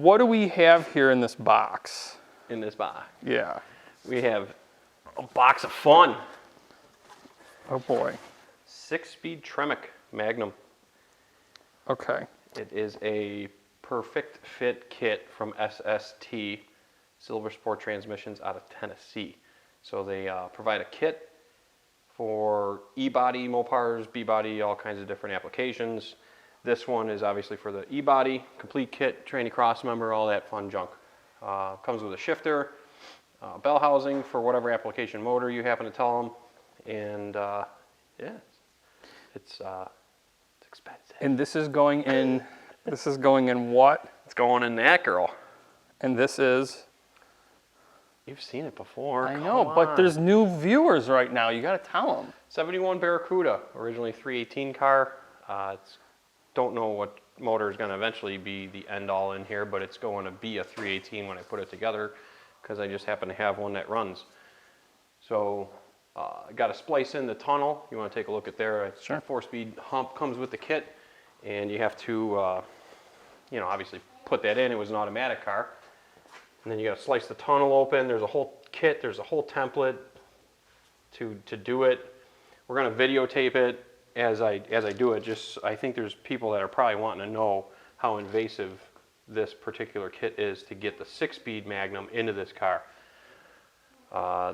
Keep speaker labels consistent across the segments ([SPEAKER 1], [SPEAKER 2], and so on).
[SPEAKER 1] what do we have here in this box?
[SPEAKER 2] In this box,
[SPEAKER 1] Yeah.
[SPEAKER 2] we have a box of fun.
[SPEAKER 1] Oh boy.
[SPEAKER 2] 6-speed Tremec Magnum.
[SPEAKER 1] Okay.
[SPEAKER 2] It is a perfect fit kit from SST, Silver Sport Transmissions out of Tennessee. So they provide a kit for E-body, Mopars, B-body, all kinds of different applications. This one is obviously for the E-body, complete kit, tranny cross member, all that fun junk. Comes with a shifter, bell housing for whatever application motor you happen to tell them, and yeah, it's expensive.
[SPEAKER 1] And this is going in. This is going in what?
[SPEAKER 2] It's going in that girl.
[SPEAKER 1] And this is.
[SPEAKER 2] You've seen it before.
[SPEAKER 1] I know, but there's new viewers right now. You got to tell them.
[SPEAKER 2] 71 Barracuda, originally 318 car. Don't know what motor is going to eventually be the end all in here, but it's going to be a 318 when I put it together because I just happen to have one that runs. So I got to splice in the tunnel. You want to take a look at there. It's
[SPEAKER 1] Sure.
[SPEAKER 2] a 4-speed hump comes with the kit, and you have to, you know, obviously put that in. It was an automatic car. And then you got to slice the tunnel open. There's a whole kit. There's a whole template to do it. We're going to videotape it as I do it. Just I think there's people that are probably wanting to know how invasive this particular kit is to get the 6-speed Magnum into this car.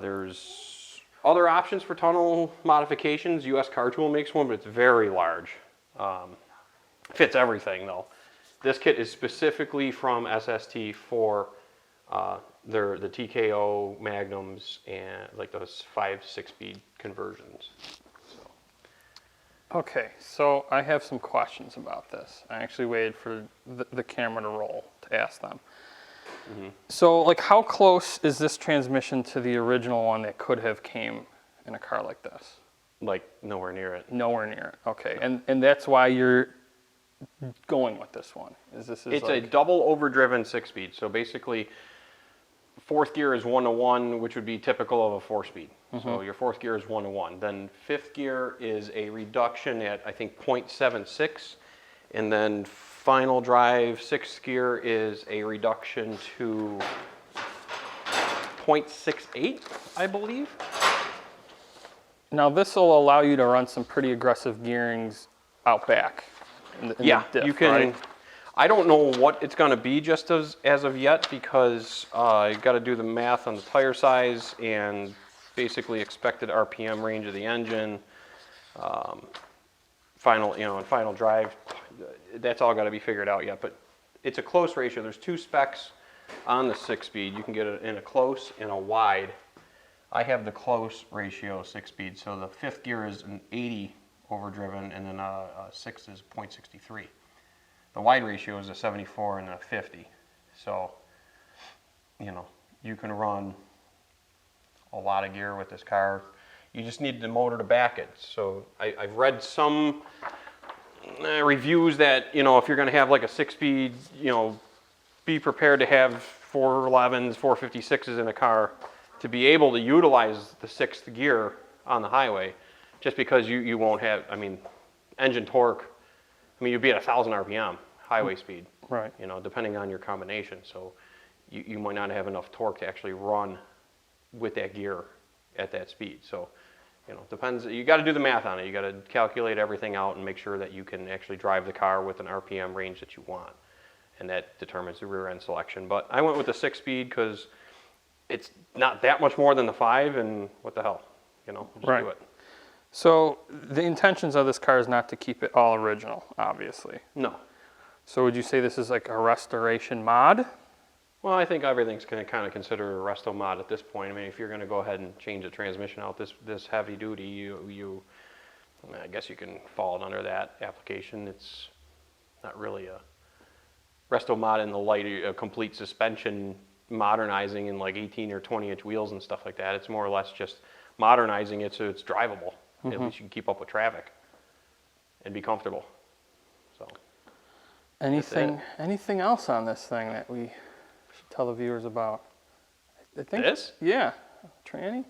[SPEAKER 2] There's other options for tunnel modifications. US Car Tool makes one, but it's very large. Fits everything though. This kit is specifically from SST for the TKO Magnums and like those 5-6-speed conversions.
[SPEAKER 1] Okay, so I have some questions about this. I actually waited for the camera to roll to ask them. Mm-hmm. So, like, how close is this transmission to the original one that could have came in a car like this?
[SPEAKER 2] Like, nowhere near it.
[SPEAKER 1] Nowhere near it. Okay, and that's why you're going with this one. It's
[SPEAKER 2] like a
[SPEAKER 1] like
[SPEAKER 2] double overdriven 6-speed. So basically, 4th gear is 1-to-1, which would be typical of a 4-speed. Mm-hmm. So your 4th gear is 1-to-1. Then 5th gear is a reduction at, I think, 0.76. And then final drive, 6th gear is a reduction to 0.68, I believe.
[SPEAKER 1] Now this will allow you to run some pretty aggressive gearings out back. In the diff,
[SPEAKER 2] you can.
[SPEAKER 1] Right?
[SPEAKER 2] I don't know what it's going to be just as of yet because I got to do the math on the tire size and basically expected RPM range of the engine. Final drive. That's all got to be figured out yet. But it's a close ratio. There's 2 specs on the 6-speed. You can get it in a close and a wide. I have the close ratio 6-speed. So the 5th gear is an 80 overdriven, and then a 6 is 0.63. The wide ratio is a 74 and a 50. So, you know, you can run a lot of gear with this car. You just need the motor to back it. So I've read some reviews that, you know, if you're going to have like a 6-speed, you know, be prepared to have 411s, 456s in a car to be able to utilize the 6th gear on the highway, just because you won't have, I mean, engine torque. I mean, you'd be at 1,000 RPM highway speed,
[SPEAKER 1] right?
[SPEAKER 2] You know, depending on your combination. So you might not have enough torque to actually run with that gear at that speed. So, you know, depends. You got to do the math on it. You got to calculate everything out and make sure that you can actually drive the car with an RPM range that you want, and that determines the rear end selection. But I went with the 6-speed because it's not that much more than the 5, and what the hell, you know, just do it.
[SPEAKER 1] So the intentions of this car is not to keep it all original, obviously.
[SPEAKER 2] No.
[SPEAKER 1] So would you say this is like a restoration mod?
[SPEAKER 2] Well, I think everything's kind of considered a resto mod at this point. I mean, if you're going to go ahead and change the transmission out this heavy duty, I guess you can fall under that application. It's not really a resto mod in the light of a complete suspension modernizing in like 18 or 20-inch wheels and stuff like that. It's more or less just modernizing it so it's drivable. Mm-hmm. At least you can keep up with traffic and be comfortable. So,
[SPEAKER 1] anything else on this thing that we should tell the viewers about? I think
[SPEAKER 2] this?
[SPEAKER 1] Yeah, tranny.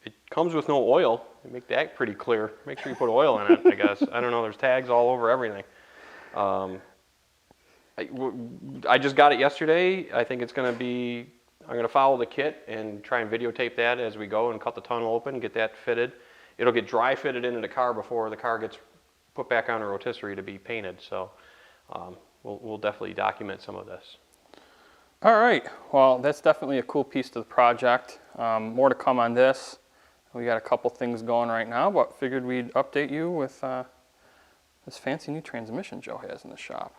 [SPEAKER 2] It comes with no oil. Make that pretty clear. Make sure you put oil in it, I guess. I don't know. There's tags all over everything. I just got it yesterday. I think it's going to be, I'm going to follow the kit and try and videotape that as we go and cut the tunnel open, get that fitted. It'll get dry fitted into the car before the car gets put back on a rotisserie to be painted. So we'll definitely document some of this.
[SPEAKER 1] All right, well, that's definitely a cool piece to the project. More to come on this. We got a couple things going right now, but figured we'd update you with this fancy new transmission Joe has in the shop.